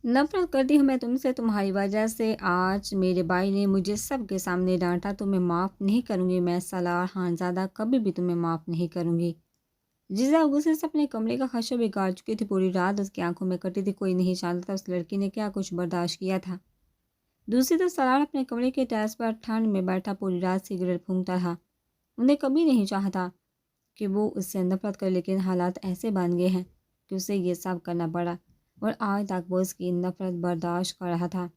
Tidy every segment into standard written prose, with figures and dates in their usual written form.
نفرت کرتی ہوں میں تم سے، تمہاری وجہ سے آج میرے بھائی نے مجھے سب کے سامنے ڈانٹا، تمہیں معاف نہیں کروں گی، میں سالار خانزادہ کبھی بھی تمہیں معاف نہیں کروں گی۔ جزا غصے سے اپنے کمرے کا خشب بگاڑ چکی تھی، پوری رات اس کی آنکھوں میں کٹی تھی، کوئی نہیں جانتا تھا اس لڑکی نے کیا کچھ برداشت کیا تھا۔ دوسری طرف سالار اپنے کمرے کے ٹیرس پر ٹھنڈ میں بیٹھا پوری رات سگریٹ پھونکتا رہا۔ انہیں کبھی نہیں چاہتا کہ وہ اس سے نفرت کرے، لیکن حالات ایسے بن گئے ہیں کہ اسے یہ سب کرنا پڑا، اور آج تک وہ اس کی نفرت برداشت کر رہا تھا۔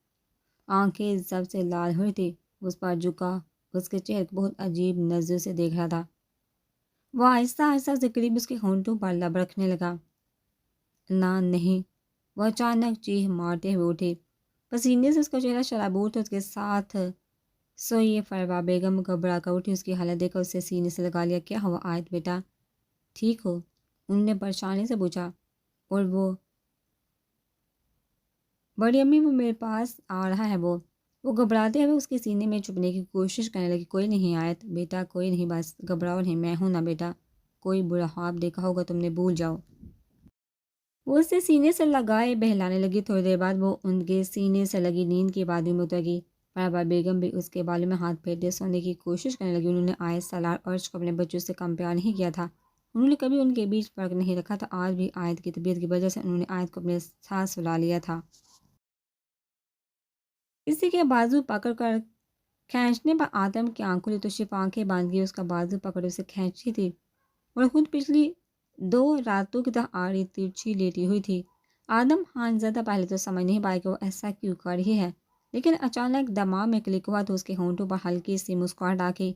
آنکھیں سب سے لال ہوئی تھی، اس پر جھکا اس کے چہرے کو بہت عجیب نظر سے دیکھ رہا تھا۔ وہ آہستہ آہستہ سے قریب اس کے ہونٹوں پر لب رکھنے لگا۔ نہ نہیں، وہ اچانک چیخ مارتے ہوئے اٹھی، پسینے سے اس کا چہرہ شرابور تھا۔ اس کے ساتھ سوئی فروا بیگم گھبرا کر اٹھی، اس کی حالت دیکھ کر اسے سینے سے لگا لیا۔ کیا ہوا آیت بیٹا، ٹھیک ہو؟ انہوں نے پریشانی سے پوچھا۔ اور وہ بڑی امی، وہ میرے پاس آ رہا ہے۔ وہ گھبراتے ہوئے اس کے سینے میں چھپنے کی کوشش کرنے لگی۔ کوئی نہیں آیت بیٹا، کوئی نہیں، بس گھبراؤ نہیں، میں ہوں نا بیٹا، کوئی برا خواب دیکھا ہوگا تم نے، بھول جاؤ۔ وہ اسے سینے سے لگائے بہلانے لگی۔ تھوڑی دیر بعد وہ ان کے سینے سے لگی نیند کی وادی میں اتر گئی۔ فروا بیگم بھی اس کے بالوں میں ہاتھ پھیرتے سونے کی کوشش کرنے لگی۔ انہوں نے آیت، سالار اور عرش کو اپنے بچوں سے کم پیار نہیں کیا تھا، انہوں نے کبھی ان کے بیچ فرق نہیں رکھا تھا۔ آج بھی آیت کی طبیعت کی وجہ سے انہوں نے آیت کو اپنے ساتھ سلا لیا تھا۔ کسی کے بازو پکڑ کر کھینچنے پر آدم کی آنکھ کھلی تو شفا آنکھیں باندھ گئی، اس کا بازو پکڑ اسے کھینچی تھی اور خود پچھلی 2 راتوں کی طرح آڑی ترچھی لیٹی ہوئی تھی۔ آدم خانزادہ پہلے تو سمجھ نہیں پایا کہ وہ ایسا کیوں کر رہی ہے، لیکن اچانک دماغ میں کلک ہوا تو اس کے ہونٹوں پر ہلکی سی مسکراہٹ آ گئی۔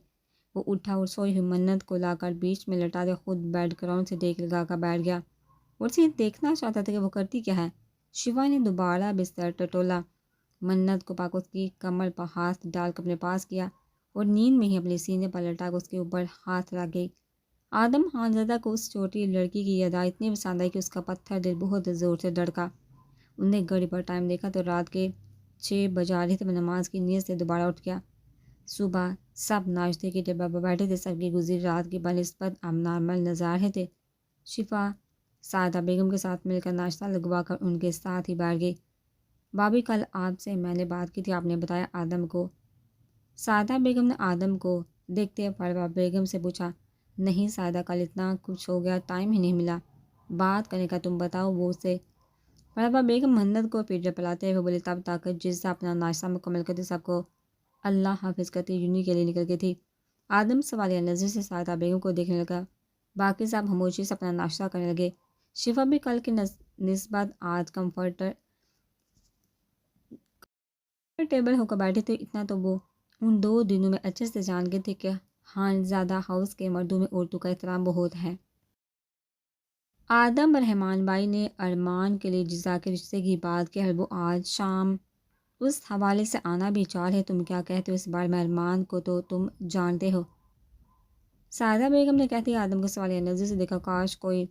وہ اٹھا اور سوئی ہوئی منت کو لا کر بیچ میں لٹا دے، خود بیڈ گراؤنڈ سے ٹیک لگا کر بیٹھ گیا اور اسے دیکھنا چاہتا تھا کہ وہ کرتی کیا ہے۔ شفا نے دوبارہ بستر ٹٹولا، منت کو پاک اس کی کمر پر ہاتھ ڈال کر اپنے پاس کیا اور نیند میں ہی اپنے سینے پر لٹا کر اس کے اوپر ہاتھ رکھ گئی۔ آدم خانزادہ کو اس چھوٹی لڑکی کی ادا اتنی پسند آئی کہ اس کا پتھر دل بہت زور سے دھڑکا۔ انہوں نے گھڑی پر ٹائم دیکھا تو رات کے 6 بجا رہے تھے۔ وہ نماز کی نیت سے دوبارہ اٹھ گیا۔ صبح سب ناشتے کی ٹیبل پر بیٹھے تھے، سب کی گزری رات کی بنسبت اب نارمل نظر آ رہے تھے۔ شفا سعادہ بیگم کے ساتھ مل کر ناشتہ لگوا کر ان کے ساتھ ہی بیٹھ گئی۔ بھابھی، کل آپ سے میں نے بات کی تھی، آپ نے بتایا آدم کو؟ سعادہ بیگم نے آدم کو دیکھتے فروا بیگم سے پوچھا۔ نہیں سعادہ، کل اتنا کچھ ہو گیا، ٹائم ہی نہیں ملا بات کرنے کا، تم بتاؤ وہ اسے۔ فروا بیگم منت کو فیڈر پلاتے ہوئے بولے، تب تک جس سے اپنا ناشتہ مکمل کرتی سب کو اللہ حافظ کرتی یونی کے لیے نکل گئی تھی۔ آدم سوالیہ نظر سے سعادہ بیگم کو دیکھنے لگا، باقی سب خاموشی سے اپنا ناشتہ کرنے لگے۔ شفا بھی کل کی نسبت آج ٹیبل ہو کر بیٹھے تھے۔ اتنا تو وہ ان 2 دنوں میں اچھے سے جان گئے تھے کہ خانزادہ ہاؤس کے مردوں میں عورتوں کا احترام بہت ہے۔ آدم رحمان بھائی نے ارمان کے لیے جزا کے رشتے کی بات کی، وہ آج شام اس حوالے سے آنا بھی چاہ رہے، تم کیا کہتے ہو اس بارے میں؟ ارمان کو تو تم جانتے ہو۔ سعادہ بیگم نے کہتی آدم کو سوالیہ نظر سے دیکھا، کاش کوئی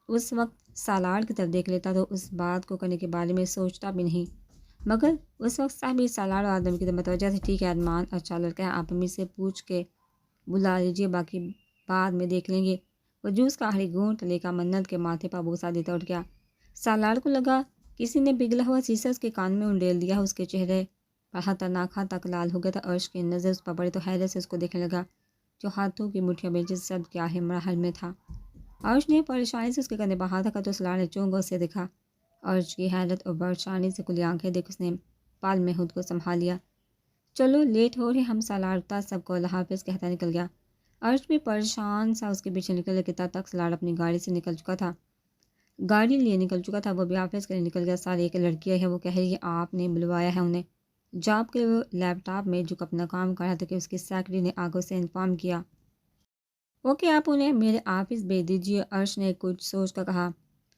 اس وقت سالار کی طرف دیکھ لیتا تو اس بات کو کرنے کے بارے میں سوچتا بھی نہیں، مگر اس وقت سبھی سالار اور آدم کی طرف متوجہ تھے۔ ٹھیک ہے ارمان، اچھا لڑکا ہے، آپ امی سے پوچھ کے بلا لیجیے، باقی بعد میں دیکھ لیں گے۔ وہ جوس کا آخری گھونٹ لے کر منت کے ماتھے پر بوسہ دیتا اٹھ گیا۔ سالار کو لگا کسی نے پگھلا ہوا سیسا اس کے کان میں انڈیل دیا، اس کے چہرے پر خطرناک حد تک لال ہو گیا تھا۔ عرش کی نظر اس پر پڑی تو حیرت سے اس کو دیکھنے لگا جو ہاتھوں کی مٹھیوں میں جسد کے آخری مراحل میں تھا۔ عرش نے پریشانی سے اس کے کندھے پر ہاتھ رکھا تو سالار نے چونک کر اسے دیکھا۔ عرش کی حیرت اور پریشانی سے کھلی آنکھیں دیکھ اس نے پل میں خود کو سنبھال لیا۔ چلو لیٹ ہو رہے ہم، سالار اٹھا سب کو اللہ حافظ کہتا نکل گیا۔ عرش بھی پریشان سا اس کے پیچھے نکل گیا کہ تب تک سالار اپنی گاڑی لیے نکل چکا تھا۔ وہ بھی حافظ کے لیے نکل گیا۔ سارے ایک لڑکی ہے، وہ کہہ رہی ہے آپ نے بلوایا ہے انہیں۔ جاب کے وہ لیپ ٹاپ میں جو اپنا کام کر رہا تھا کہ اس کی سیکرٹری نے آگے سے انفارم کیا۔ اوکے، آپ انہیں میرے آفس بھیج دیجیے، عرش نے کچھ سوچ کر کہا۔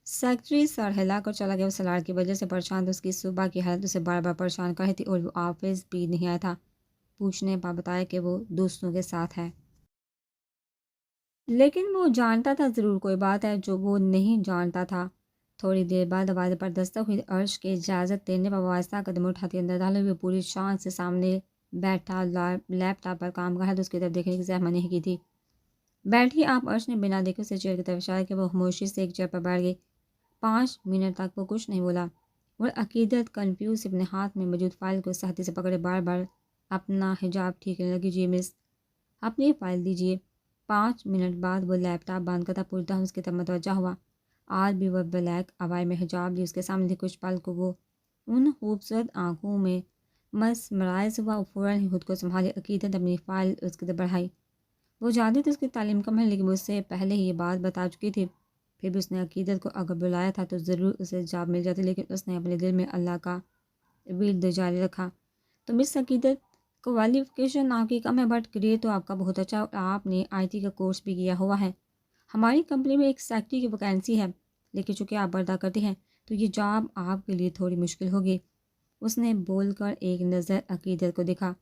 سیکرٹری سر ہلا کر چلا گیا۔ وہ سالار کی وجہ سے پریشان تھا، اس کی صبح کی حالت اسے بار بار پریشان کر رہی تھی اور وہ آفس بھی نہیں آیا تھا۔ پوچھنے پر بتایا کہ وہ دوستوں کے ساتھ ہے، لیکن وہ جانتا تھا ضرور کوئی بات ہے جو وہ نہیں جانتا تھا۔ تھوڑی دیر بعد دروازے پر دستک ہوئی۔ عرش کے اجازت دینے پر وہ آہستہ قدم اٹھاتی اندر داخل ہوئی۔ پوری شان سے سامنے بیٹھا لیپ ٹاپ پر کام کر رہا تھا، اس کی طرف دیکھنے کی زحمت نہیں کی تھی۔ بیٹھیے آپ، عرش نے بنا دیکھے اسے چیئر کی طرف اشارہ کیا۔ وہ خاموشی سے ایک چیئر پر بیٹھ گئی۔ 5 منٹ تک وہ کچھ نہیں بولا۔ اور عقیدت کنفیوز اپنے ہاتھ میں موجود فائل کو سختی سے پکڑے بار بار اپنا حجاب ٹھیک کرنے لگی. جی مس، اپنی فائل دیجیے. 5 منٹ بعد وہ لیپ ٹاپ بند کرتا پورتا اس کی طرف متوجہ ہوا. آج بھی وہ بلیک عبائی میں حجاب لی اس کے سامنے تھی. کچھ پل کو وہ ان خوبصورت آنکھوں میں مسمرائز ہوا اور فوراً ہی خود کو سنبھالی. عقیدت اپنی فائل اس کی طرف بڑھائی. وہ جانتی تھی اس کی تعلیم کم ہے، لیکن مجھ سے پہلے ہی یہ بات بتا چکی تھی. پھر بھی اس نے عقیدت کو اگر بلایا تھا تو ضرور اسے جاب مل جاتی، لیکن اس نے اپنے دل میں اللہ کا ورد جاری رکھا. تو مس عقیدت، کوالیفیکیشن آپ کی کم ہے بٹ کریئر تو آپ کا بہت اچھا اور آپ نے آئی ٹی کا کورس بھی کیا ہوا ہے. ہماری کمپنی میں ایک سیکٹری کی ویکینسی ہے، لیکن چونکہ آپ پردہ کرتی ہیں تو یہ جاب آپ کے لیے تھوڑی مشکل ہوگی. اس نے بول کر ایک نظر عقیدت کو دکھا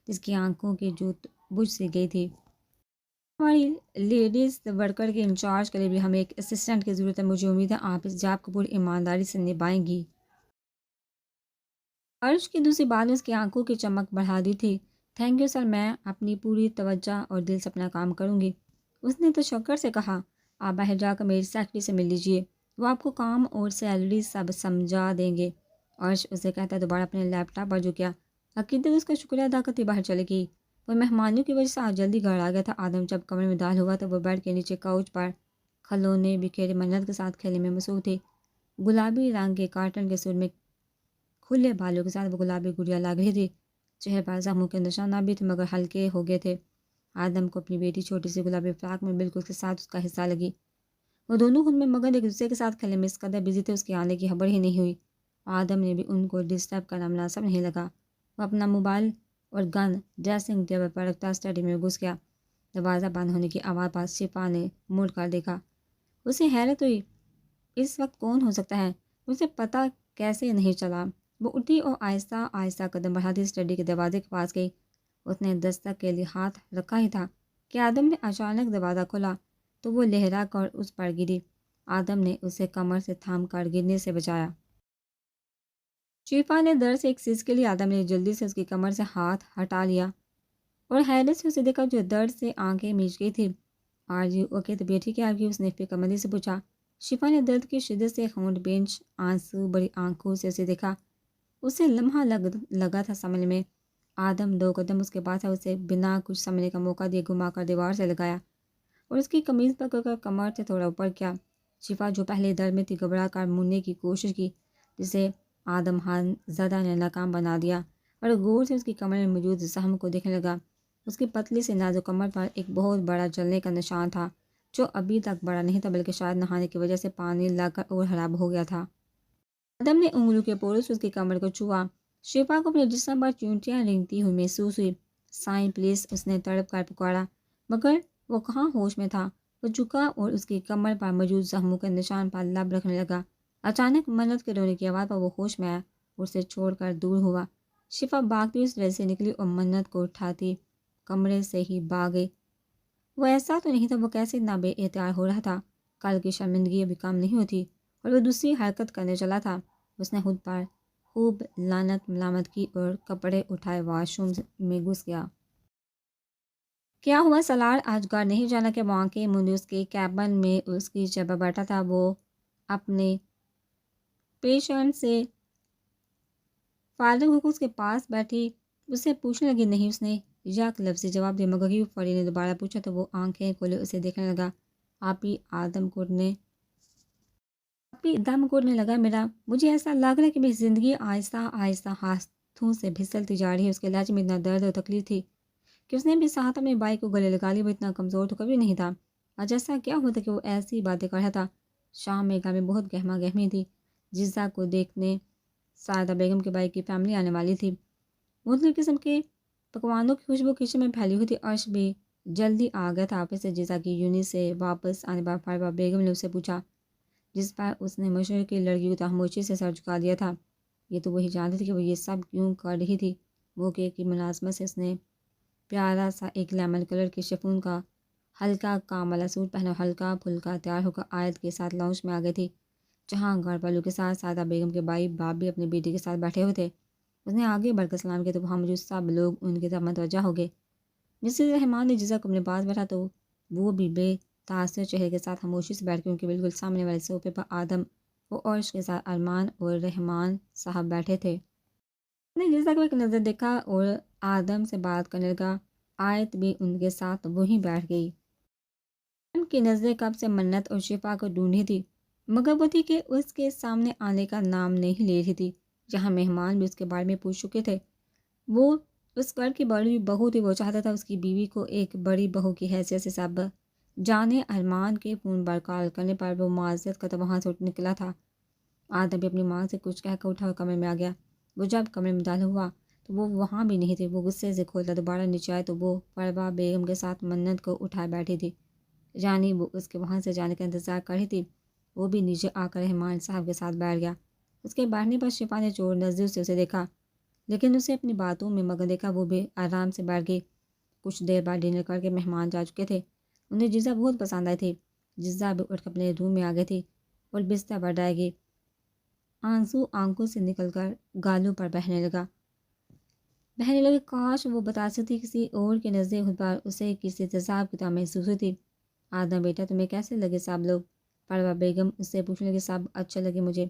جس کی آنکھوں کی جوت بجھ سی گئی تھی. ہماری لیڈیز ورکر کے انچارج کے لیے بھی ہمیں ایک اسسٹنٹ کی ضرورت ہے. مجھے امید ہے آپ اس جاب کو پوری ایمانداری سے نبھائیں گی. عرش کی دوسری بات نے اس کی آنکھوں کی چمک بڑھا دی تھی. تھینک یو سر، میں اپنی پوری توجہ اور دل سے اپنا کام کروں گی. اس نے تشکر سے کہا. آپ باہر جا کر میری سیکرٹری سے مل لیجیے، وہ آپ کو کام اور سیلری سب سمجھا دیں گے. عرش اسے کہتا دوبارہ اپنے لیپ ٹاپ پر جھکیا. عقیدت اس کا شکریہ ادا کرتی باہر چلے گئی. وہ مہمانوں کی وجہ سے آج جلدی گھر آ گیا تھا. آدم جب کمرے میں داخل ہوا تو وہ بیڈ کے نیچے کاؤچ پر کھلونے بکھیرے منت کے ساتھ کھیلنے میں مصروف تھی. گلابی رنگ کے کارٹن کے سور میں کھلے بالوں کے ساتھ وہ گلابی گڑیا لگ رہی تھی. چہرے پر زخموں کے نشانات بھی تھے مگر ہلکے ہو گئے تھے. آدم کو اپنی بیٹی چھوٹی سی گلابی فراق میں بالکل اس کے ساتھ اس کا حصہ لگی. وہ دونوں خود میں مگن ایک دوسرے کے ساتھ کھیلنے میں اس قدر بزی تھے اس کے آنے کی خبر ہی نہیں ہوئی. آدم نے بھی ان کو ڈسٹرب کرنا مناسب نہیں لگا. وہ اپنا موبائل اور گن ڈریسنگ ٹیبل پر رکھتا اسٹڈی میں گھس گیا. دروازہ بند ہونے کی آواز پر شفا نے مڑ کر دیکھا. اسے حیرت ہوئی، اس وقت کون ہو سکتا ہے؟ اسے پتہ کیسے نہیں چلا. وہ اٹھی اور آہستہ آہستہ قدم بڑھاتی اسٹڈی کے دروازے کے پاس گئی. اس نے دستک کے لیے ہاتھ رکھا ہی تھا کہ آدم نے اچانک دروازہ کھولا تو وہ لہرا کر اس پر گری. آدم نے اسے کمر سے تھام کر گرنے سے بچایا. شفا نے درد سے ایک سیز کے لیے. آدم نے جلدی سے اس کی کمر سے ہاتھ ہٹا لیا اور حیرت سے اسے دیکھا جو درد سے آنکھیں میچ گئی تھی. Are you okay? طبیعت ٹھیک ہے آپ کی؟ اس نے فکر مندی سے پوچھا. شفا نے درد کی شدت سے ہونٹ بینچ آنسو بڑی آنکھوں سے اسے دیکھا. اسے لمحہ لگا تھا سمجھ میں. آدم 2 قدم اس کے پاس ہے. اسے بنا کچھ سمجھنے کا موقع دیے گھما کر دیوار سے لگایا اور اس کی قمیض پکڑ کر کمر سے تھوڑا اوپر کیا. شفا جو پہلے درد میں تھی گھبرا کر مڑنے کی کوشش کی جسے آدم زدہ نے ناکام بنا دیا اور غور سے اس کی کمر میں موجود زخم کو دیکھنے لگا. اس کی پتلی سے نازک کمر پر ایک بہت بڑا جلنے کا نشان تھا جو ابھی تک بڑا نہیں تھا بلکہ شاید نہانے کی وجہ سے پانی لگ کر اور خراب ہو گیا تھا. آدم نے انگلیوں کے پوروں سے اس کی کمر کو چھوا. شفا کو اپنے جسم پر چونٹیاں رینگتی ہوئی محسوس ہوئی. سائن پلیز، اس نے تڑپ کر پکارا مگر وہ کہاں ہوش میں تھا. وہ جھکا اور اس کی کمر پر موجود زخموں کے نشان پر لب رکھنے لگا. اچانک منت کے رونے کی آواز پر وہ ہوش میں آیا اور اسے چھوڑ کر دور ہوا. شفا بھاگتی اس طرح سے نکلی اور منت کو اٹھاتی کمرے سے ہی بھاگ گئی. وہ ایسا تو نہیں تھا وہ کیسے اتنا بے احتیاط ہو رہا تھا. کل کی شرمندگی ابھی کم نہیں ہوتی اور وہ دوسری حرکت کرنے چلا تھا. اس نے خود پر خوب لعنت ملامت کی اور کپڑے اٹھائے واش روم میں گھس گیا. کیا ہوا سالار؟ آج گھر نہیں جانا؟ کہ وہاں کے منڈی اس کے کیبن میں اس کی جگہ بیٹھا تھا. وہ اپنے پیشنٹ سے فارغ ہو کر اس کے پاس بیٹھی اسے پوچھنے لگی. نہیں، اس نے یک لفظی جواب دیا مگر ہی فری نے دوبارہ پوچھا تو وہ آنکھیں کھولے اسے دیکھنے لگا. آپ ہی دم گھٹنے لگا. مجھے ایسا لگ رہا ہے کہ میری زندگی آہستہ آہستہ ہاتھوں سے پھسلتی جا رہی ہے. اس کے لہجے میں اتنا درد اور تکلیف تھی کہ اس نے بھی ساتھ اپنے بھائی کو گلے لگا لی. وہ اتنا کمزور تو کبھی نہیں تھا. آج ایسا کیا ہوتا کہ وہ ایسی باتیں کر رہا تھا؟ شام میں گھر میں بہت گہما گہمی تھی. جزا کو دیکھنے سعادہ بیگم کے بھائی کی فیملی آنے والی تھی. مختلف قسم کے پکوانوں کی خوشبو کچن میں پھیلی ہوئی تھی. عرش بھی جلدی آ گیا تھا آفس سے. جزا کی یونٹ سے واپس آنے پر فاربہ بیگم نے اسے پوچھا جس پر اس نے مشورے کی لڑکی کو خاموشی سے سر جھکا دیا تھا. یہ تو وہی جانتی تھی کہ وہ یہ سب کیوں کر رہی تھی. وہ کہ کی ملازمت سے اس نے پیارا سا ایک لیمن کلر کی شفون کا ہلکا کام والا سوٹ پہنا ہلکا پھلکا تیار ہو کر آیت کے ساتھ لاؤنج میں آ گئی تھی جہاں گھر والوں کے ساتھ سعادہ بیگم کے بھائی باپ بھی اپنی بیٹی کے ساتھ بیٹھے ہوئے تھے. اس نے آگے بڑھ کر سلام کیا تو وہاں موجود سب لوگ ان کی طرف متوجہ ہو گئے. مسز رحمان نے جزا کو اپنے پاس بیٹھا تو وہ بھی بے تاثر چہرے کے ساتھ خاموشی سے بیٹھ کے ان کے بالکل سامنے والے صوفے پر آدم وہ عرش کے ساتھ ارمان اور رحمان صاحب بیٹھے تھے۔ نے جیسا کہ ایک نظر دیکھا اور آدم سے بات کرنے لگا۔ آیت بھی ان کے ساتھ وہیں بیٹھ گئی۔ ان کی نظریں کب سے منت اور شفا کو ڈھونڈی تھی، مگر وہ تھی کہ اس کے سامنے آنے کا نام نہیں لے رہی تھی۔ جہاں مہمان بھی اس کے بارے میں پوچھ چکے تھے، وہ اس گھر کی بڑی بہو تھی۔ وہ چاہتا تھا اس کی بیوی کو ایک بڑی بہو کی حیثیت سے سب جانے۔ ارمان کے فون پر کال کرنے پر وہ معذرت کرتا وہاں سے اٹھ نکلا تھا۔ آدم بھی اپنی ماں سے کچھ کہہ کر اٹھا اور کمرے میں آ گیا۔ وہ جب کمرے میں داخل ہوا تو وہ وہاں بھی نہیں تھے۔ وہ غصے سے کھولتا دوبارہ نیچے آئے تو وہ پروا بیگم کے ساتھ منت کو اٹھائے بیٹھی تھی، یعنی وہ اس کے وہاں سے جانے کا انتظار کر رہی تھی۔ وہ بھی نیچے آ کر رحمان صاحب کے ساتھ بیٹھ گیا۔ اس کے بیٹھنے پر شفا نے چور نظروں سے اسے دیکھا، لیکن اسے اپنی باتوں میں مگن دیکھا۔ وہ بھی آرام سے بیٹھ گئی۔ کچھ دیر بعد ڈنر کر کے مہمان جا چکے تھے۔ انہیں جزا بہت پسند آئی تھی۔ جزا بھی اٹھ کر اپنے روم میں آ گئی تھی اور بستر پر ڈال گئی۔ آنسو آنکھوں سے نکل کر گالوں پر بہنے لگے۔ کاش وہ بتا سکتی کسی اور کی نظریں خود پر اسے کسی تیزاب کی طرح محسوس ہوئی تھی۔ آدم بیٹا تمہیں کیسے لگے سب لوگ؟ پروا بیگم اس سے پوچھنے لگی۔ سب اچھے لگے مجھے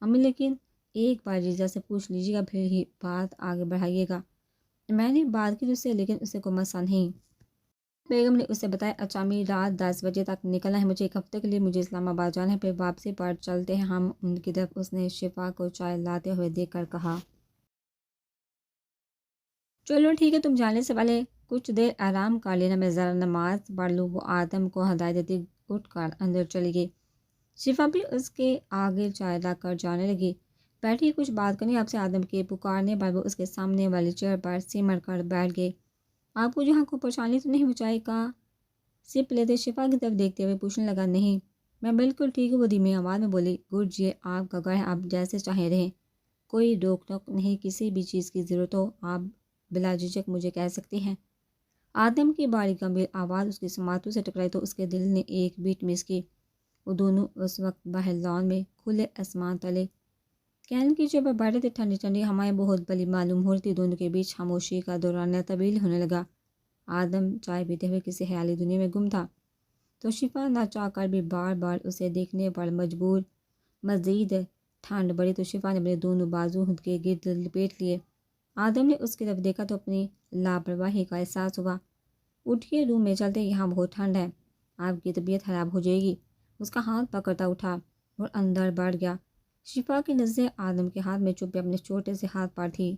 امی، لیکن ایک بار جیجا سے پوچھ لیجیے گا، پھر ہی بات آگے بڑھائیے گا۔ میں نے بات کی اس سے، لیکن اسے کوئی مسئلہ نہیں۔ بیگم نے اسے بتایا۔ اچھا امی، رات 10 بجے تک نکلنا ہے مجھے، ایک ہفتے کے لیے مجھے اسلام آباد جانا ہے، پھر واپسی پر چلتے ہیں ہم ان کی طرف۔ اس نے شفا کو چائے لاتے ہوئے دیکھ کر کہا۔ چلو ٹھیک ہے، تم جانے سے پہلے کچھ دیر آرام کر لینا، میں ذرا نماز پڑھ لوں۔ وہ آدم کو ہدایت دیتی اٹھ کر اندر چلی گئی۔ شفا بھی اس کے آگے چائے لا کر جانے لگی۔ بیٹھی کچھ بات کرنی آپ سے۔ آدم کے پکارنے پر وہ اس کے سامنے والی چیئر پر سمٹ کر بیٹھ گئی۔ آپ کو جہاں کوئی پریشانی تو نہیں ہوئی؟ چائے کا سپ لیتے شفا کی طرف دیکھتے ہوئے پوچھنے لگا۔ نہیں، میں بالکل ٹھیک ہوں، وہ دھیمی آواز میں بولی۔ گڈ، یہ آپ کا گھر ہے، آپ جیسے چاہیں رہیں، کوئی روک ٹوک نہیں۔ کسی بھی چیز کی ضرورت ہو آپ بلا جھجک مجھے کہہ سکتی ہیں۔ آدم کی باری گمبھیر آواز اس کی سماعتوں سے ٹکرائی تو اس کے دل نے ایک بیٹ مس کی۔ وہ دونوں اس وقت باہر لان میں کھلے آسمان تلے کین کی جگہ پر بیٹھے تھے۔ ٹھنڈی ٹھنڈی ہوائیں بہت بلی معلوم ہو رہی تھی۔ دونوں کے بیچ خاموشی کا دورانیہ طویل ہونے لگا۔ آدم چائے پیتے ہوئے کسی خیالی دنیا میں گم تھا، تو شفا نہ چاہ کر بھی بار بار اسے دیکھنے پر مجبور۔ مزید ٹھنڈ بڑھی تو شفا نے اپنے دونوں بازو خود کے گرد لپیٹ لیے۔ آدم نے اس کی طرف دیکھا تو اپنی لاپرواہی کا احساس ہوا۔ اٹھیے، روم میں چلتے، یہاں بہت ٹھنڈ ہے، آپ کی طبیعت خراب ہو جائے گی۔ اس کا ہاتھ پکڑتا اٹھا اور اندر بڑھ گیا۔ شفا کی نظریں آدم کے ہاتھ میں چھپے اپنے چھوٹے سے ہاتھ پر تھی۔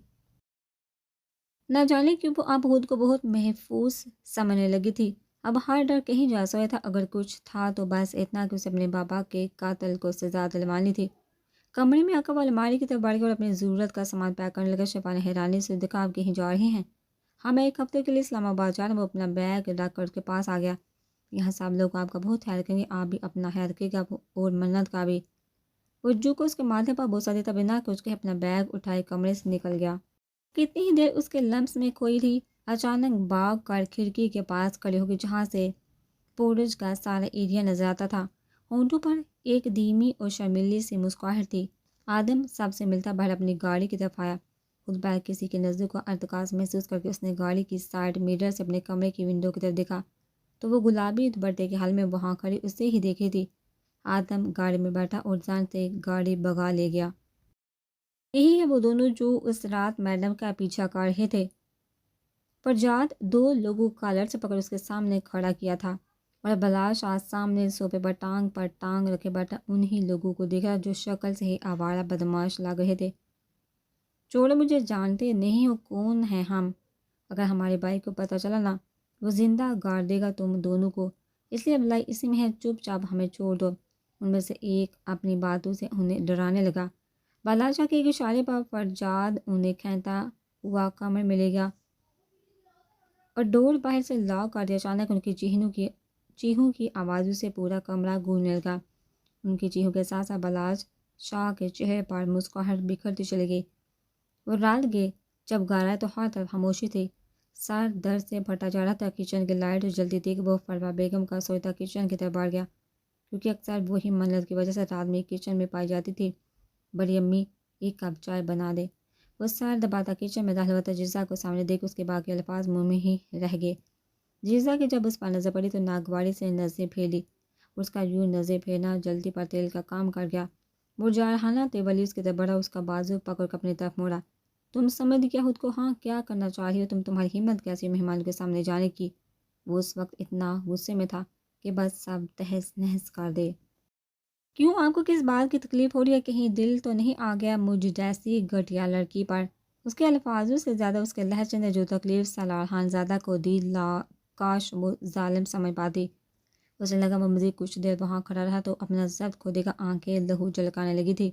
نہ جانے کیوں وہ اب خود کو بہت محفوظ سمجھنے لگی تھی۔ اب ہر ڈر کہیں جا سکتا تھا۔ اگر کچھ تھا تو بس اتنا کہ اسے اپنے بابا کے قاتل کو سزا دلوانی تھی۔ کمرے میں آ کر وہ الماری کی طرف بڑھ گیا اور اپنی ضرورت کا سامان پیک کرنے لگا۔ شفا نے حیرانی سے دیکھا۔ آپ کہیں جا رہے ہیں؟ ہاں، میں ایک ہفتے کے لیے اسلام آباد جا رہا ہوں۔ وہ اپنا بیگ رکھ کر اس کے پاس آ گیا۔ یہاں سب لوگ آپ کا بہت خیال رکھیں گے، آپ بھی اپنا خیال رکھے گا اور منت کا بھی۔ وہ جو کو اس کے ماتھے پر بوسہ دیتا بنا کہ اس کے اپنا بیگ اٹھائے کمرے سے نکل گیا۔ کتنی ہی دیر اس کے لمس میں کوئی تھی، اچانک بھاگ کر کھڑکی کے پاس کھڑی ہو گئی جہاں سے پورج کا سارا ایریا نظر آتا تھا۔ ہونٹوں پر ایک دھیمی اور شرمیلی سی مسکراہٹ تھی۔ آدم سب سے ملتا بھر اپنی گاڑی کی طرف آیا۔ خود پر کسی کی نظروں کا ارتکاز محسوس کر کے اس نے گاڑی کی سائڈ میرر سے اپنے کمرے کی ونڈو کی طرف دیکھا تو وہ گلابی دوپٹے کے حال میں وہاں کھڑی اسے ہی دیکھی تھی۔ آدم گاڑی میں بیٹھا اور جان سے گاڑی بگا لے گیا۔ یہی ہے وہ دونوں جو اس رات میڈم کا پیچھا کر رہے تھے۔ پرجات دو لوگوں کو کالر سے پکڑ اس کے سامنے کھڑا کیا تھا اور بلاش آج سامنے صوفے پر ٹانگ رکھے بیٹھا انہی لوگوں کو دیکھا جو شکل سے ہی آوارہ بدماش لگ رہے تھے۔ چھوڑو، مجھے جانتے نہیں ہو کون ہیں ہم، اگر ہمارے بھائی کو پتہ چلا نا وہ زندہ گاڑ دے گا تم دونوں کو، اس لیے بلائی اسی میں ہے، چپ چاپ ہمیں چھوڑ دو۔ ان میں سے ایک اپنی باتوں سے انہیں ڈرانے لگا۔ بادشاہ کے ایک اشارے پر فرجاد انہیں کھینچتا ہوا کمرے میں لے گیا اور ڈور باہر سے لاک کر دیا۔ اچانک ان کی چیخوں کی آوازوں سے پورا کمرہ گونجنے لگا۔ ان کی چیخوں کے ساتھ ساتھ بادشاہ کے چہرے پر مسکراہٹ بکھرتی چلی گئی۔ وہ رات گئے جب گھر آئے تو ہر طرف خاموشی تھی۔ سر درد سے پھٹا جا رہا تھا۔ کچن کی لائٹ جلتی تھی کہ وہ فروا بیگم کا سوچتا کچن کی طرف بڑھ گیا، کیونکہ اکثر وہی منت کی وجہ سے رات میں کچن میں پائی جاتی تھی۔ بڑی امی، ایک کپ چائے بنا دے۔ وہ سر دباتا کچن میں داخل ہوا تو جیزا کو سامنے دیکھ اس کے باقی الفاظ منہ میں ہی رہ گئے۔ جیزا کی جب اس پر نظر پڑی تو ناگواری سے نظریں پھیری۔ اس کا یوں نظریں پھیرنا جلدی پر تیل کا کام کر گیا۔ وہ جارحانہ تیولی اس کی طرف بڑھا، اس کا بازو پکڑ کر اپنی طرف موڑا۔ تم سمجھ کیا خود کو؟ ہاں کیا کرنا چاہ رہی ہو تمہاری ہمت کیسی مہمانوں کے سامنے جانے کی؟ وہ اس وقت اتنا غصے میں تھا کہ بس سب تہس نہس کر دے۔ کیوں آپ کو کس بات کی تکلیف ہو رہی ہے؟ کہیں دل تو نہیں آ گیا مجھ جیسی گھٹیا لڑکی پر؟ اس کے الفاظوں سے زیادہ اس کے لہجے نے جو تکلیف سالار خان زادہ کو دی، کاش وہ ظالم سمجھ پاتی۔ اسے لگا وہ مزید کچھ دیر وہاں کھڑا رہا تو اپنا ضبط کھو دے گا۔ آنکھیں لہو جھلکانے لگی تھی۔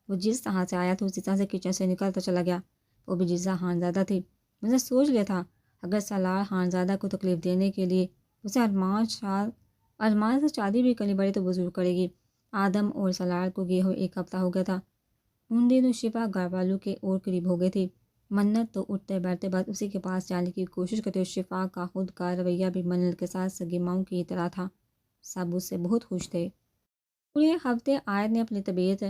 وہ جس طرح سے آیا تھا اسی طرح سے کچن سے نکلتا چلا گیا۔ وہ بھی جیسا خانزادہ تھی۔ اسے سوچ لیا تھا اگر سالار خانزادہ کو تکلیف دینے کے لیے اسے ارمان سے شادی بھی کرنی پڑی تو وہ ضرور کرے گی۔ آدم اور سالار کو گئے ہوئے 1 ہفتہ ہو گیا تھا۔ ان دنوں شفا گھر والوں کے اور قریب ہو گئی تھی۔ منت تو اٹھتے بیٹھتے بعد اسی کے پاس جانے کی کوشش کرتے اور شفا کا خود کا رویہ بھی منت کے ساتھ سگی ماؤں کی طرح تھا۔ سب اس سے بہت خوش تھے۔ پورے ہفتے آیت نے اپنی طبیعت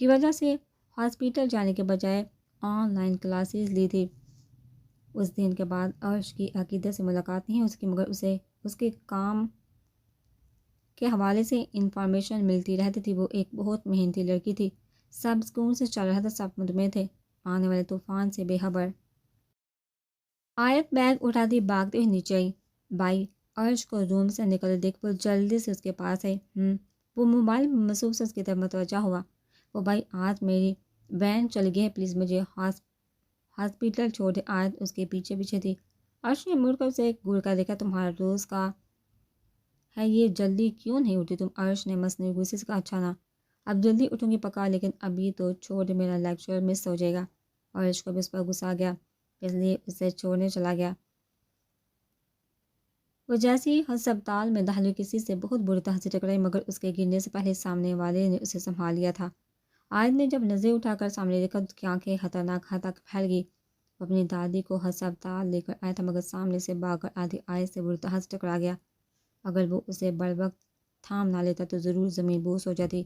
کی وجہ سے ہاسپٹل جانے کے بجائے آن لائن کلاسز لی تھی۔ اس دن کے بعد عرش کی عقیدت سے ملاقات نہیں ہو سکی، مگر اسے اس کے کام کے حوالے سے انفارمیشن ملتی رہتی تھی۔ وہ ایک بہت محنتی لڑکی تھی۔ سب سکون سے چل رہا تھا، سب مطمئن تھے آنے والے طوفان سے بے خبر۔ آیت بیگ اٹھاتی بھاگتے ہوئے نیچے آئی۔ بھائی عرش کو روم سے نکل دیکھ وہ جلدی سے اس کے پاس آئی۔ وہ موبائل مصروف سے اس کی طرف متوجہ ہوا۔ وہ بھائی آج میری وین چل گئی ہے، پلیز مجھے ہاسپٹل چھوڑ دے۔ آیت اس کے پیچھے پیچھے تھی۔ عرش نے مڑ کر اسے ایک گڑ کا دیکھا۔ تمہارا روز کا ہے یہ جلدی کیوں نہیں اٹھی تم؟ عرش نے مصنوعی غصے سے کہا۔ اچھا نا اب جلدی اٹھوں گی پکا، لیکن ابھی تو چھوڑ دے، میرا لیکچر مس ہو جائے گا۔ عرش کو بھی اس پر غصہ آ گیا، اس لیے اسے چھوڑنے چلا گیا۔ وہ جیسی ہسپتال میں داخل ہوئی کسی سے بہت بری طرح سے ٹکرائی، مگر اس کے گرنے سے پہلے سامنے والے نے اسے سنبھال لیا تھا۔ آیت نے جب نظریں اٹھا کر سامنے دیکھا تو اس کی آنکھیں خطرناک حد تک پھیل گئی۔ وہ اپنی دادی کو ہسپتال لے کر آیا تھا، مگر سامنے سے بھاگ کر آدھی آیت سے بری طرح سے ٹکرا گیا۔ اگر وہ اسے بروقت تھام نہ لیتا تو ضرور زمین بوس ہو جاتی۔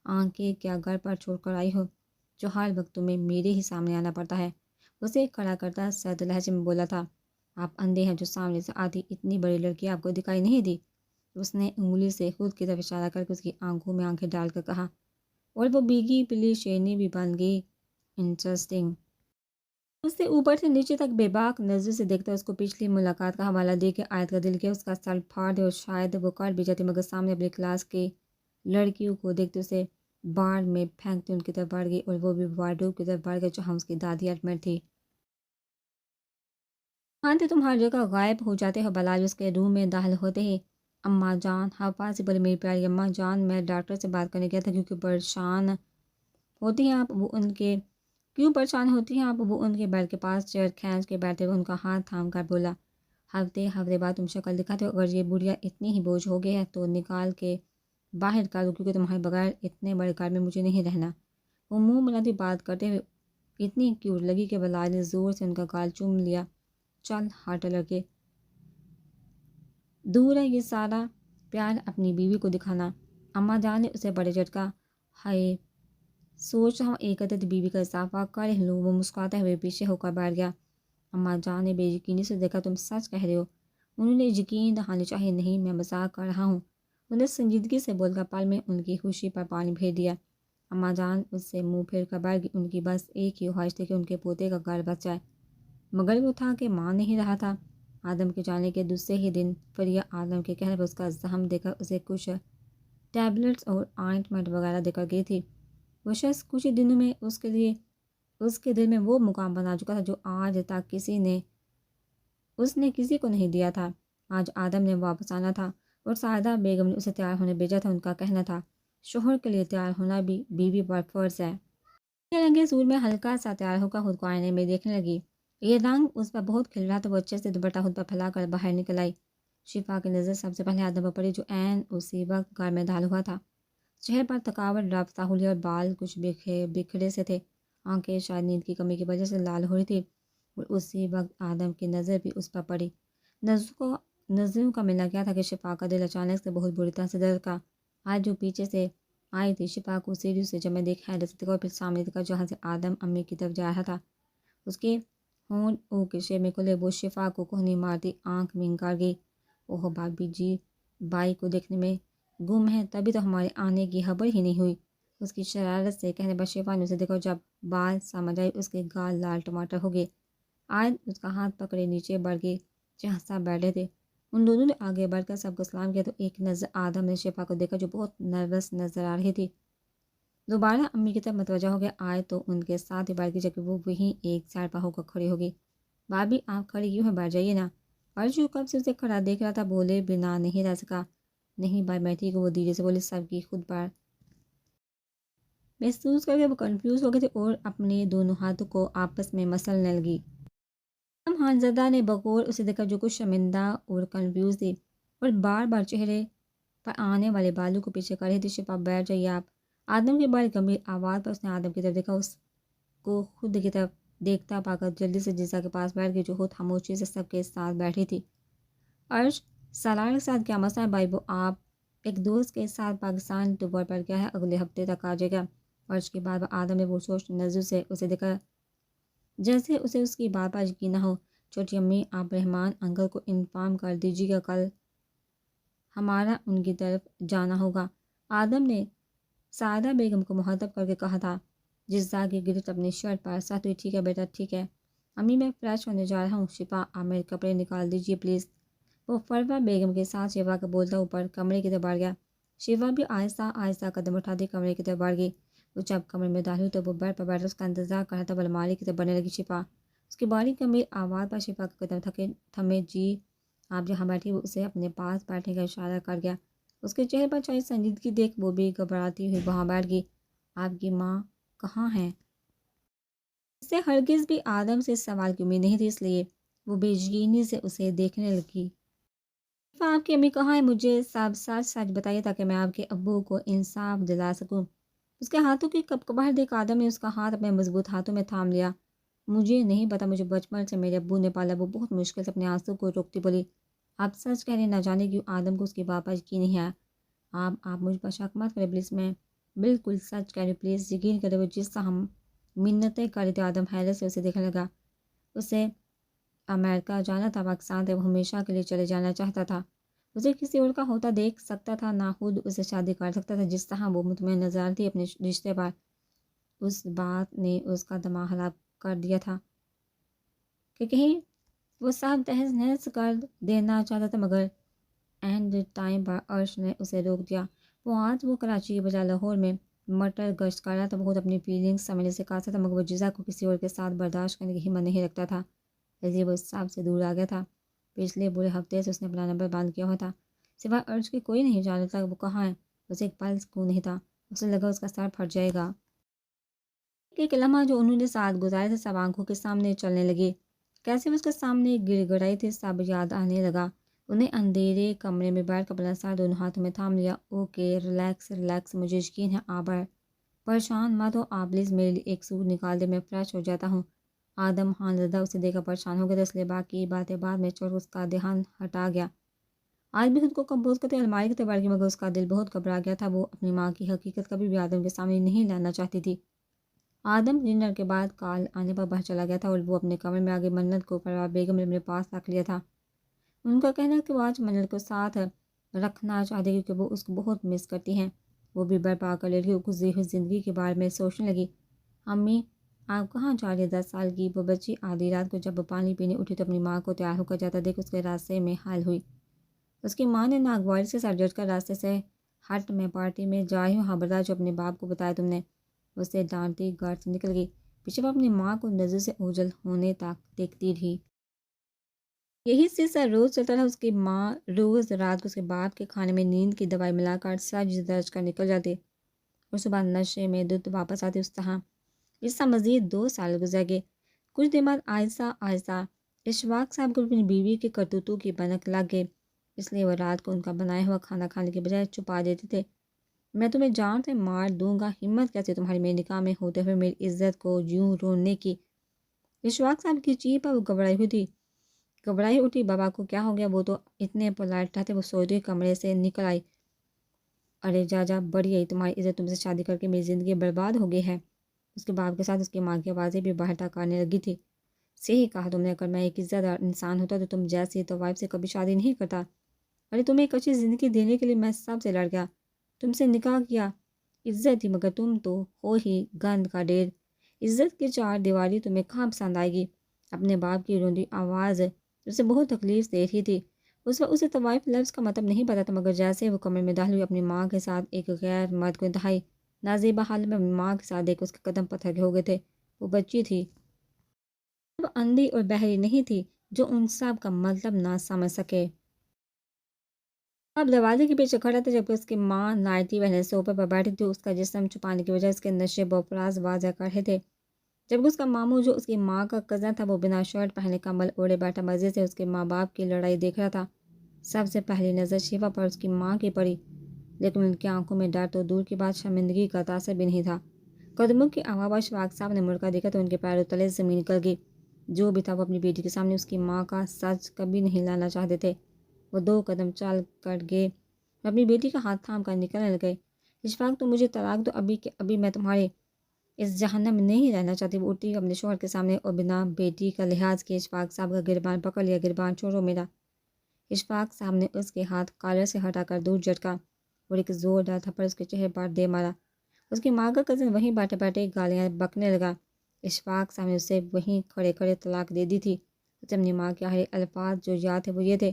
آنکھیں کیا گھر پر چھوڑ کر آئی ہو جو ہر وقت تمہیں میرے ہی سامنے آنا پڑتا ہے؟ اسے کھڑا کرتا سرد لہجے میں بولا تھا۔ آپ اندھے ہیں جو سامنے سے آتی اتنی بڑی لڑکی آپ کو دکھائی نہیں دی؟ اس نے انگلی سے خود کی طرف اشارہ کر کے اس کی آنکھوں میں آنکھیں ڈال کر کہا، اور وہ بھیگی پلی شیرنی بھی بن گئی۔ انٹرسٹنگ۔ اس سے اوپر سے نیچے تک بے باک نظر سے دیکھتا اس کو پچھلی ملاقات کا حوالہ دے کے آیت کا دل کیا اس کا سر پھاڑ دے اور شاید وہ کر بھی جاتی، مگر سامنے اپنی کلاس کے لڑکیوں کو دیکھتے اسے بار میں پھینکتے ان کی طرف بڑھ گئی، اور وہ بھی وارڈروب کی طرف بڑھ گئی جہاں اس کی دادی ایڈمٹ تھی۔ ہاں تھے تم ہر جگہ غائب ہو جاتے ہو۔ بلال اس کے روم میں داخل ہوتے ہی اماں جان ہاپا سے بولے، میری پیاری اماں جان میں ڈاکٹر سے بات کرنے گیا تھا کیوں پریشان ہوتی ہیں آپ؟ وہ ان کے بیڈ کے پاس چیئر کھینچ کے بیٹھے ہوئے ان کا ہاتھ تھام کر بولا، ہفتے بعد تم شکل دکھاتے ہو، اگر یہ بڑھیا اتنی ہی بوجھ ہو گئی ہے تو نکال کے باہر کر دو، کیونکہ تمہارے بغیر اتنے بڑے گھر میں مجھے نہیں رہنا۔ وہ منہ ملاتی بات کرتے ہوئے اتنی کیوٹ لگی کہ بلال نے زور سے ان کا گال چوم لیا۔ چل ہٹ لڑکے، دور ہے یہ سارا پیار اپنی بیوی کو دکھانا۔ اماں جان نے اسے بڑے جھٹکا، ہائے سوچ رہا ہوں ایک عدد بیوی کا اضافہ کر لوں۔ وہ مسکراتے ہوئے پیچھے ہو کر بیٹھ گیا۔ اماں جان نے بے یقینی سے دیکھا، تم سچ کہہ رہے ہو؟ انہوں نے یقین دہانی چاہیے، نہیں میں مذاق کر رہا ہوں، انہوں نے سنجیدگی سے بول کر پل میں ان کی خوشی پر پانی پھیر دیا۔ اماں جان اس سے منہ پھیر کر بیٹھ گئی۔ ان کی بس ایک ہی خواہش تھی کہ ان کے پوتے کا گھر بچ جائے، مگر وہ تھا کہ مان نہیں رہا تھا۔ آدم کے جانے کے دوسرے ہی دن فریہ عالم کے کہنے پر اس کا زخم دے کر اسے کچھ ٹیبلٹس اور آئنٹمنٹ وغیرہ دے کر گئی تھی۔ وہ شخص کچھ ہی دنوں میں اس کے دل میں وہ مقام بنا چکا تھا جو آج تک اس نے کسی کو نہیں دیا تھا۔ آج آدم نے واپس آنا تھا اور سعادہ بیگم نے اسے تیار ہونے بھیجا تھا۔ ان کا کہنا تھا شوہر کے لیے تیار ہونا بھی بیوی پر فرض ہے۔ رنگے سور میں ہلکا سا تیار ہو کر خود کو آئینے میں دیکھنے لگی۔ یہ رنگ اس پر بہت کھل رہا تھا۔ وہ اچھے سے دوپٹہ خود پر پھیلا کر باہر نکل آئی۔ شفا کی نظر سب سے پہلے آدم پر پڑی جو عین اسی وقت گھر میں داخل ہوا تھا۔ چہرے پر تھکاوٹ رابطہ ہوئی اور بال کچھ بکھرے سے تھے، آنکھیں شاید نیند کی کمی کی وجہ سے لال ہو رہی تھی، اور اسی وقت آدم کی نظر بھی اس پر پڑی۔ نظروں کا ملنا کیا تھا کہ شفا کا دل اچانک سے بہت بری طرح سے دھڑکا۔ آج جو پیچھے سے آئی تھی شفا کو سیڑھیوں سے جب میں دیکھا حیرت سے دیکھا اور پھر سامنے دیکھا جہاں سے آدم امی کی طرف جا رہا تھا۔ اس کے ہونٹ اوک شے میں کھلے، وہ شفا کو کوہنی مارتی آنکھ ونگ کر گئی۔ اوہ بھابھی جی، بائی کو دیکھنے میں گم ہے، تبھی تو ہمارے آنے کی خبر ہی نہیں ہوئی۔ اس کی شرارت سے کہنے پر شفا نے اسے دیکھا، جب بات سمجھ آئی اس کے گال لال ٹماٹر ہو گئے۔ آیت اس کا ہاتھ پکڑے نیچے بڑھ گئی جہاں سب بیٹھے تھے۔ ان دونوں نے آگے بڑھ کر سب کو سلام کیا تو ایک نظر آدم نے شفا کو دیکھا جو بہت نروس نظر آ رہی تھی۔ دوبارہ امی کی طرف متوجہ ہو گیا۔ آئے تو ان کے ساتھ ہی بیٹھ گئی جبکہ وہ وہیں ایک سائڈ پر ہو کر کھڑی ہو گئی۔ بھابھی آپ کھڑی کیوں ہیں، بیٹھ جائیے نا۔ اور جو کب سے اسے کھڑا دیکھ رہا تھا بولے بنا نہیں رہ سکا۔ نہیں بھائی میں ٹھیک ہوں، وہ دھیرے سے بولے۔ سب کی خود پر محسوس کر کے وہ کنفیوز ہو گئے تھے اور اپنے دونوں ہاتھوں کو آپس میں مسلنے لگی۔ خانزادہ نے بغور اسے دیکھا جو کچھ شرمندہ اور کنفیوز تھی اور بار بار چہرے پر آنے والے بالوں کو پیچھے کر رہی تھی۔ شفا بیٹھ جائیے آپ۔ آدم کی بڑی گمبھیر آواز پر اس نے آدم کی طرف دیکھا، اس کو خود کی طرف دیکھتا پا کر جلدی سے جزا کے پاس بیٹھ گئی جو خود خاموشی سے سب کے ساتھ بیٹھی تھی۔ عرش سالار کے ساتھ کیا مسئلہ ہے بھائی، وہ آپ ایک دوست کے ساتھ پاکستان ٹور پر گیا ہے، اگلے ہفتے تک آ جائے گا۔ عرش کی بات پر آدم نے وہ سوچ نظر سے اسے دیکھا جیسے اسے اس کی بات پر یقین نہ ہو۔ چھوٹی امی آپ رحمان انکل کو انفارم کر دیجیے گا، کل ہمارا ان کی طرف جانا ہوگا۔ آدم نے سعادہ بیگم کو مخاطب کر کے کہا تھا جزا کی گرفت اپنی شرٹ پر ساتھ ہوئی۔ ٹھیک ہے بیٹا ٹھیک ہے امی، میں فریش ہونے جا رہا ہوں۔ شفا آپ میرے کپڑے نکال دیجیے پلیز۔ وہ فروا بیگم کے ساتھ شفا کا بولتا اوپر کمرے کی طرف بڑھ گیا۔ شفا بھی آہستہ آہستہ قدم اٹھاتی کمرے کی طرف بڑھ گئی۔ وہ جب کمرے میں داخل ہوئی تو وہ بیڈ پر بیٹھ اس کا انتظار کر رہا تھا۔ وہ الماری کی طرف بڑھنے لگی۔ شفا اس کی باری گمبھیر آواز پر شفا کا قدم تھمے۔ جی آپ جہاں بیٹھی وہ اسے اپنے پاس بیٹھنے کا اشارہ کر گیا۔ اس کے چہرے پر چھائی سنجیدگی دیکھ وہ بھی گھبراتی ہوئی وہاں بیٹھ گئی۔ آپ کی ماں کہاں ہیں؟ اس سے ہرگز بھی آدم سے اس سوال کی امید نہیں تھی، اس لیے وہ بے یقینی سے اسے دیکھنے لگی۔ آپ کی امی کہاں ہے؟ مجھے سب سچ سچ بتائیے تاکہ میں آپ کے ابو کو انصاف دلا سکوں۔ اس کے ہاتھوں کی کپکپاہٹ دیکھ آدم نے اس کا ہاتھ اپنے مضبوط ہاتھوں میں تھام لیا۔ مجھے نہیں پتا، مجھے بچپن سے میرے ابو نے پالا۔ وہ بہت مشکل سے اپنے آنسوں کو روکتی بولی۔ آپ سچ کہہ رہے نہ جانے کیوں آدم کو اس کی بات پر یقین نہیں آیا۔ آپ مجھ پر شک مت کریں پلیز، میں بالکل سچ کہہ رہی ہوں، پلیز یقین کرے۔ وہ جس طرح ہم منتیں کر رہے تھے۔ آدم حیرت سے اسے دیکھنے لگا۔ اسے امریکہ جانا تھا، پاکستان سے وہ ہمیشہ کے لیے چلے جانا چاہتا تھا۔ اسے کسی اور کا ہوتا دیکھ سکتا تھا، نہ خود اسے شادی کر سکتا تھا۔ جس طرح وہ مطمئن نظر تھی اپنے رشتے پر، اس بات نے اس کا دماغ خراب کر دیا تھا کہ کہیں وہ سب تہز نہز کر دینا چاہتا تھا، مگر اینڈ ٹائم پر عرش نے اسے روک دیا۔ وہ آج وہ کراچی کے بجائے لاہور میں مٹر گشت کر رہا تھا۔ وہ خود اپنی فیلنگس سمجھنے سے قاصر تھا، مگر وہ جزا کو کسی اور کے ساتھ برداشت کرنے کی ہمت نہیں رکھتا تھا، اس لیے وہ اس سب سے دور آ گیا تھا۔ پچھلے برے ہفتے سے اس نے اپنا نمبر بند کیا ہوا تھا، سوائے عرش کے کوئی نہیں جانتا وہ کہاں ہے۔ اسے ایک پل سکون نہیں تھا، اسے لگا اس کا سر پھٹ جائے گا۔ ایک لمحہ جو انہوں نے ساتھ گزارے تھے سب آنکھوں کے سامنے چلنے لگے، کیسے وہ اس کے سامنے گر گڑائی تھے سب یاد آنے لگا۔ انہیں اندھیرے کمرے میں بیٹھ کر اپنا سر دونوں ہاتھوں میں تھام لیا۔ اوکے ریلیکس ریلیکس، مجھے یقین ہے آپ پریشان مت ہو، آپ پلیز میرے لیے ایک سوٹ نکال دے، میں فریش ہو جاتا ہوں۔ آدم خانزادہ اسے دیکھ کر پریشان ہو گیا تھا، اس لیے باقی باتیں بعد میں چھوڑ اس کا دھیان ہٹا گیا۔ آج بھی خود کو کمپوز کرتے الماری کی طرف بڑھ گئی، مگر اس کا دل بہت گھبرا گیا تھا۔ وہ اپنی ماں کی حقیقت کبھی بھی آدم کے سامنے نہیں لانا چاہتی تھی۔ آدم ڈنر کے بعد کال آنے پر باہر چلا گیا تھا اور وہ اپنے کمرے میں آگے منت کو فروا بیگم نے اپنے پاس رکھ لیا تھا۔ ان کا کہنا ہے کہ وہ آج منت کو ساتھ رکھنا چاہتے کیونکہ وہ اس کو بہت مس کرتی ہیں۔ وہ بھی بر پا کر لیٹ گئی، گزری ہوئی زندگی کے بارے میں سوچنے لگی۔ امی آپ کہاں جا رہی 10 سال کی وہ بچی آدھی رات کو جب وہ پانی پینے اٹھی تو اپنی ماں کو تیار ہو کر جاتا دیکھ اس کے راستے میں حائل ہوئی۔ اس کی ماں نے ناگواری سے سر جھٹ کر راستے سے ہٹ، میں پارٹی میں جا رہی ہوں، خبردار جو اپنے باپ کو بتایا تم نے۔ اسے ڈانٹتی گھر سے نکل گئی۔ پیچھے وہ اپنی ماں کو نظر سے اوجھل ہونے تک دیکھتی رہی۔ یہی سلسلہ روز چلتا رہا۔ اس کی ماں روز رات کو اس کے باپ کے کھانے میں نیند کی دوائی ملا کر سج درج کر نکل جاتی اور صبح نشے میں دودھ واپس آتی۔ اس طرح مزید 2 سال گزر گئے۔ کچھ دن بعد آہستہ آہستہ اشفاق صاحب کو اپنی بیوی کے کرتوتوں کی بھنک لگ گئی، اس لیے وہ رات کو ان کا بنایا ہوا کھانا کھانے کے بجائے چھپا دیتے تھے۔ میں تمہیں جان سے مار دوں گا، ہمت کیسے تمہاری میرے نکاح میں ہوتے ہوئے میری عزت کو یوں رونے کی۔ اشفاق صاحب کی چیخ پر وہ گھبرائی اٹھی۔ بابا کو کیا ہو گیا؟ وہ تو اتنے پولائٹ تھے۔ وہ سوچتے کمرے سے نکل آئی۔ ارے جا بڑی آئی، تمہاری عزت تم سے شادی کر کے میری زندگی برباد ہو گئی ہے۔ اس کے باپ کے ساتھ اس کی ماں کی آوازیں بھی باہر تک آنے لگی تھی۔ صحیح کہا تم نے، اگر میں ایک عزت دار انسان ہوتا تو تم جیسی طوائف سے کبھی شادی نہیں کرتا۔ ارے تمہیں ایک اچھی زندگی دینے کے لیے میں سب سے لڑ گیا، تم سے نکاح کیا، عزت تھی مگر تم تو ہو ہی گند کا ڈھیر، عزت کی چار دیواری تمہیں کہاں پسند آئے گی؟ اپنے باپ کی روندی آواز اسے بہت تکلیف دے رہی تھی۔ اس وقت اسے طوائف لفظ کا مطلب نہیں پتا تھا، مگر جیسے وہ کمرے میں داخل ہوئی اپنی ماں کے ساتھ ایک غیر مرد کو انتہائی نازیبا حال میں اپنی ماں کے ساتھ دیکھ اس کے قدم پتھر کے ہو گئے تھے۔ وہ بچی تھی، وہ اندھی اور بہری نہیں تھی جو ان سب کا مطلب نہ سمجھ سکے۔ اب دروازے کے پیچھے کھڑا تھا جبکہ اس کی ماں نائٹی پہنے سوفے پر بیٹھی تھی، اس کا جسم چھپانے کی وجہ اس کے نشے بوفراز واضح کر رہے تھے، جبکہ اس کا ماموں جو اس کی ماں کا کزن تھا وہ بنا شرٹ پہنے کمبل اوڑھے بیٹھا مزے سے اس کے ماں باپ کی لڑائی دیکھ رہا تھا۔ سب سے پہلی نظر شیوا پر اس کی ماں کی پڑی، لیکن ان کی آنکھوں میں ڈر تو دور کی بات شرمندگی کا تاثر بھی نہیں تھا۔ قدموں کی آواز پر اشفاق صاحب نے مڑ کر دیکھا تو ان کے پیروں تلے زمین نکل گئی۔ جو بھی تھا وہ اپنی بیٹی کے سامنے اس کی ماں کا سچ کبھی نہیں لانا چاہتے تھے۔ وہ 2 قدم چل کر گئے اور اپنی بیٹی کا ہاتھ تھام کر نکلنے لگے۔ اشفاق تم مجھے طلاق دو ابھی کہ ابھی میں تمہارے اس جہنم میں نہیں رہنا چاہتی۔ وہ اٹھی اپنے شوہر کے سامنے اور بنا بیٹی کا لحاظ کیے اشفاق صاحب کا گریبان پکڑ لیا۔ گریبان چھوڑو میرا۔ اشفاق صاحب نے اس کے ہاتھ کالر سے ہٹا کر دور جھٹکا اور ایک زوردار تھپڑ اس کے چہرے پر دے مارا۔ اس کی ماں کا کزن وہیں بیٹھے بیٹھے گالیاں بکنے لگا۔ اشفاق صاحب نے اسے وہیں کھڑے کھڑے طلاق دے دی تھی۔ اسے اپنی ماں کے آخری الفاظ جو یاد تھے وہ یہ تھے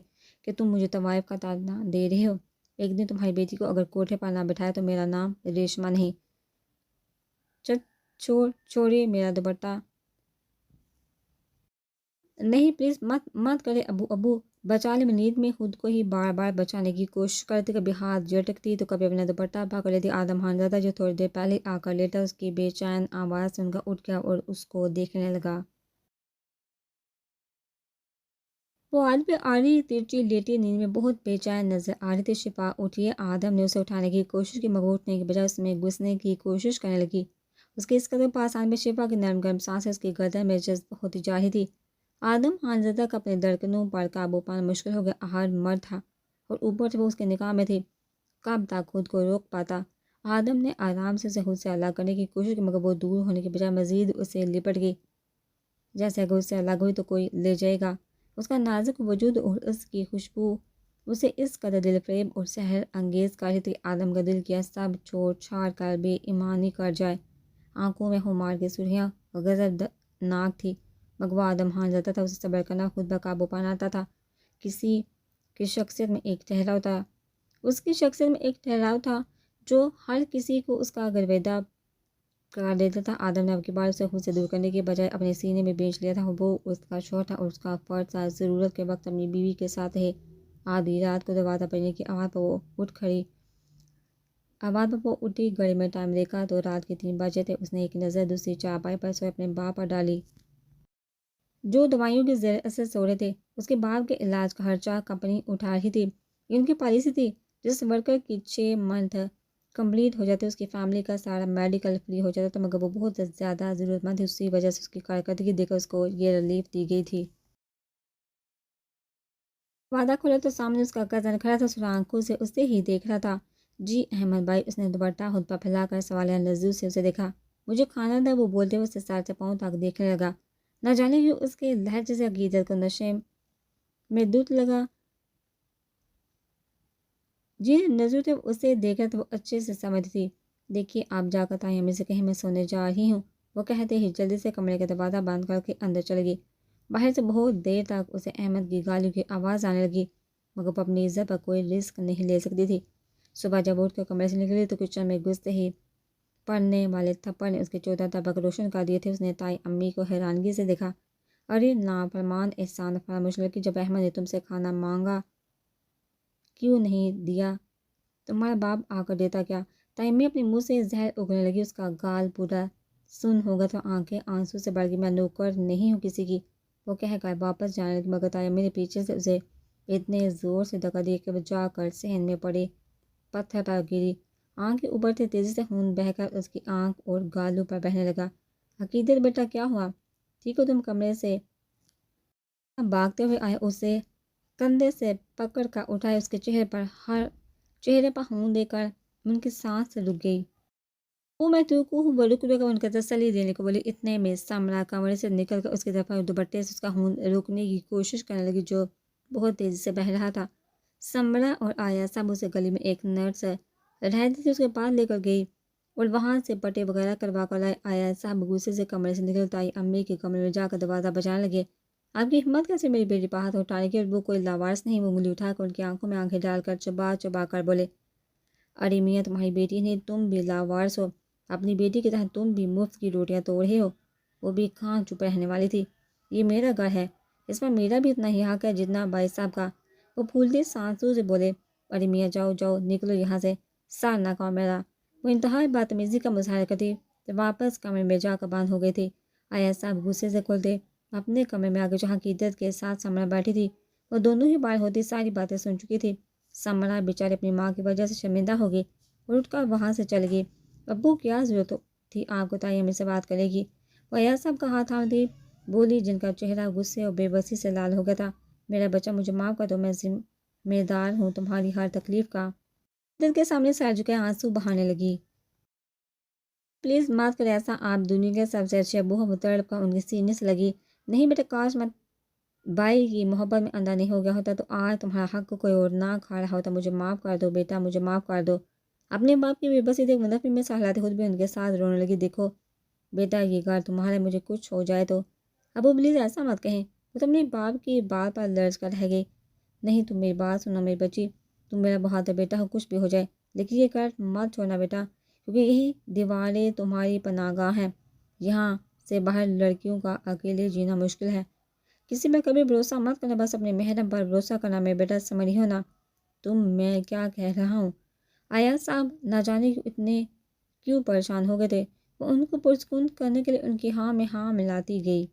کہ تم مجھے طوائف کا تانا دے رہے ہو، ایک دن تمہاری بیٹی کو اگر کوٹھے پر نہ بٹھایا تو میرا نام ریشمہ نہیں۔ چھوڑیے میرا دوپٹہ۔ نہیں پلیز مت کرے ابو ابو بچا لے۔ میں نیند میں خود کو ہی بار بار بچانے کی کوشش کرتی، کبھی ہاتھ جھٹکتی تو کبھی اپنا دوپٹہ پکڑ لیتی۔ آدم خانزادہ جو تھوڑی دیر پہلے آ کر لیٹا اس کی بے چین آواز سن کر اٹھ گیا اور اس کو دیکھنے لگا۔ وہ آدمی آڑی ترچی لیٹی نیند میں بہت بے چین نظر آ رہی تھی۔ شفا اٹھیے۔ آدم نے اسے اٹھانے کی کوشش کی مگر اٹھنے کی بجائے اس میں گھسنے کی کوشش کرنے لگی۔ اس کے اس قدر پاس آنے میں شفا کی نرم گرم سانسیں اس کی گردن میں جذب ہوتی جا رہی تھی۔ آدم خانزادہ کا اپنے دھڑکنوں پر قابو پانا مشکل ہو گیا۔ ہر مرد تھا اور اوپر سے وہ اس کے نکاح میں تھی، کب تک خود کو روک پاتا؟ آدم نے آرام سے اسے خود سے الگ کرنے کی کوشش کی مگر وہ دور ہونے کے بجائے مزید اسے لپٹ گئی، جیسے اگر اس سے الگ ہوئی تو کوئی لے جائے گا۔ اس کا نازک وجود اور اس کی خوشبو اسے اس قدر دل فریب اور سحر انگیز کر رہی تھی کہ آدم کا دل کیا سب چھوڑ چھاڑ کر بے ایمانی کر جائے۔ آنکھوں میں خمار کی سرخیاں غضب ناک تھی مگر وہ آدم خانزادہ تھا، اسے صبر کرنا، خود پر قابو پانا آتا تھا۔ کسی کی شخصیت میں ایک ٹھہراؤ تھا، اس کی شخصیت میں ایک ٹھہراؤ تھا جو ہر کسی کو اس کا گرویدہ قرار دیتا تھا۔ آدم نے اب کی بار اسے خود سے دور کرنے کے بجائے اپنے سینے میں بیچ لیا تھا۔ وہ اس کا شوہر تھا اور اس کا فرض تھا ضرورت کے وقت اپنی بیوی کے ساتھ رہے۔ آدھی رات کو دروازہ بجنے کی آواز پر وہ اٹھی، گھڑی میں ٹائم دیکھا تو رات کے 3 بجے تھے۔ اس نے ایک نظر دوسری چارپائی پر سوئے اپنے باپ پر ڈالی جو دوائیوں کے زیر اثر سو رہے تھے۔ اس کے باپ کے علاج کا خرچہ کمپنی اٹھا رہی تھی۔ ان کی پالیسی تھی جس ورکر کی 6 منتھ کمپلیٹ ہو جاتے اس کی فیملی کا سارا میڈیکل فری ہو جاتا تھا، مگر وہ بہت زیادہ ضرورت مند تھی، اسی وجہ سے اس کی کارکردگی دیکھ کر اس کو یہ ریلیف دی گئی تھی۔ وعدہ کھولا تو سامنے اس کا کزن کھڑا تھا، سرخ آنکھوں سے اسے ہی دیکھ رہا تھا۔ جی احمد بھائی، اس نے دوپٹہ خود پر پھیلا کر سوالیہ نظروں سے اسے دیکھا۔ مجھے کھانا تھا، وہ بولتے ہوئے اسے سر سے پاؤں تک دیکھنے لگا۔ نہ جانے کیوں اس کے لہجے سے عقیدت کو نشے میں دودھ لگا۔ جن نظروں سے اسے دیکھ رہا تھا وہ اچھے سے سمجھ تھی۔ دیکھیے آپ جا کر تائیں امی سے کہیں میں سونے جا رہی ہوں، وہ کہتے ہی جلدی سے کمرے کا دروازہ بند کر کے اندر چلے گی۔ باہر سے بہت دیر تک اسے احمد کی گالیوں کی آواز آنے لگی مگر وہ اپنی عزت پر کوئی رسک نہیں لے سکتی تھی۔ صبح جب اٹھ کر کمرے سے نکلی تو کچن میں گھستے ہی پڑنے والے تھپڑ نے اس کے 14 طبق روشن کر دیے تھے۔ اس نے تائی امی کو حیرانگی سے دیکھا۔ ارے نافرمان احسان فراموش لڑکی، جب احمد نے تم سے کھانا مانگا کیوں نہیں دیا؟ تمہارا باپ آ کر دیتا کیا؟ تائی امی اپنے منہ سے زہر اگلنے لگی، اس کا گال پورا سن ہوگا تو آنکھیں آنسو سے بڑھ گئی۔ میں نوکر نہیں ہوں کسی کی، وہ کہہ کر واپس جانے لگی مگر تائی امی نے پیچھے سے اسے اتنے زور سے دھکا دیا کہ وہ جا کر صحن میں پڑے پتھر پر گری۔ آنکھ کے اوپر سے تیزی سے خون بہہ کر اس کی آنکھ اور گالوں پر بہنے لگا۔ عقیدت بیٹا کیا ہوا؟ ٹھیک ہو تم؟ کمرے سے بھاگتے ہوئے آئے، اسے کندھے سے پکڑ کر اٹھائے، اس کے چہرے پر خون دے کر ان کی سانس رک گئی۔ وہ میں تو ہوں، وہ رک کر ان کا تسلی دینے کو بولی۔ اتنے میں سمرا کمرے سے نکل کر اس کی طرف دوپٹے سے اس کا خون روکنے کی کوشش کرنے لگی جو بہت تیزی سے بہہ رہا تھا۔ سمرا اور آیا سب اسے گلی میں ایک نرس رہتی تھی اس کے پاس لے کر گئی۔ اور وہاں سے پٹے وغیرہ کروا کر لائے۔ آیا صاحب غصے سے کمرے سے نکل آئی امی کے کمرے میں جا کر دروازہ بجانے لگے۔ آپ کی ہمت کیسے میری بیٹی پر ہاتھ اٹھانے کی؟ اور وہ کوئی لاوارث نہیں، وہ انگلی اٹھا کر ان کی آنکھوں میں آنکھیں ڈال کر چبا چبا کر بولے، ارے میاں تمہاری بیٹی نہیں، تم بھی لاوارث ہو، اپنی بیٹی کی طرح تم بھی مفت کی روٹیاں توڑ رہے ہو۔ وہ بھی کہاں چپ رہنے والی تھی، یہ میرا گھر ہے، اس میں میرا بھی اتنا ہی حق ہے جتنا بھائی صاحب کا۔ وہ پھولتی سانسوں سے بولے، ارے میاں جاؤ جاؤ نکلو یہاں سے، سار نہ کھاؤ میرا۔ وہ انتہائی بدتمیزی کا مظاہرہ کرتی تو واپس کمرے میں جا کر بند ہو گئی تھی۔ آیا صاحب غصے سے کھولتے اپنے کمرے میں آگے جہاں کی عدت کے ساتھ سمرا بیٹھی تھی۔ وہ دونوں ہی بار ہوتی ساری باتیں سن چکی تھی۔ سمرا بیچاری اپنی ماں کی وجہ سے شرمندہ ہو گئی اور اٹھ کر وہاں سے چل گئی۔ ابو کیا ضرورت تھی آپ کو تائی امی سے بات کرے گی؟ وہ آیا صاحب کا ہاتھ تھامتی بولی، جن کا چہرہ غصے اور بے بسی سے لال ہو گیا تھا، میرا بچہ مجھے معاف کر دو، میں ذمہ دار ہوں تمہاری ہر تکلیف کا۔ عدت کے سامنے سر جھکے آنسو بہانے لگی، پلیز مات کرے ایسا، آپ دنیا کے سب سے اچھے ابو ہو۔ وہ تڑپ کر ان کے سینے سے لگی، نہیں بیٹا، کاش میں بھائی کی محبت میں اندھا نہیں ہو گیا ہوتا تو آج تمہارا حق کوئی اور نہ کھا رہا ہوتا۔ مجھے معاف کر دو بیٹا، مجھے معاف کر دو۔ اپنے باپ کی بے بسی دیکھ منفی میں سہلاتے خود بھی ان کے ساتھ رونے لگی، دیکھو بیٹا یہ گھر تمہارا، مجھے کچھ ہو جائے تو۔ ابو پلیز ایسا مت کہیں، وہ تو اپنے باپ کی بات پر لرز کر رہ گئی، نہیں تم میری بات سنو میری بچی، تم میرا بہادر بیٹا ہو، کچھ بھی ہو جائے لیکن یہ گھر مت چھوڑنا بیٹا، کیونکہ یہی دیواریں تمہاری پناہ گاہ ہیں، یہاں سے باہر لڑکیوں کا اکیلے جینا مشکل ہے۔ کسی پر کبھی بھروسہ مت کرنا، بس اپنے محرم پر بھروسہ کرنا میرے بیٹا، سمجھ رہی ہو نا تم میں کیا کہہ رہا ہوں؟ آیا صاحب نہ جانے اتنے کیوں پریشان ہو گئے تھے، وہ ان کو پرسکون کرنے کے لیے ان کی ہاں میں ہاں ملاتی گئی۔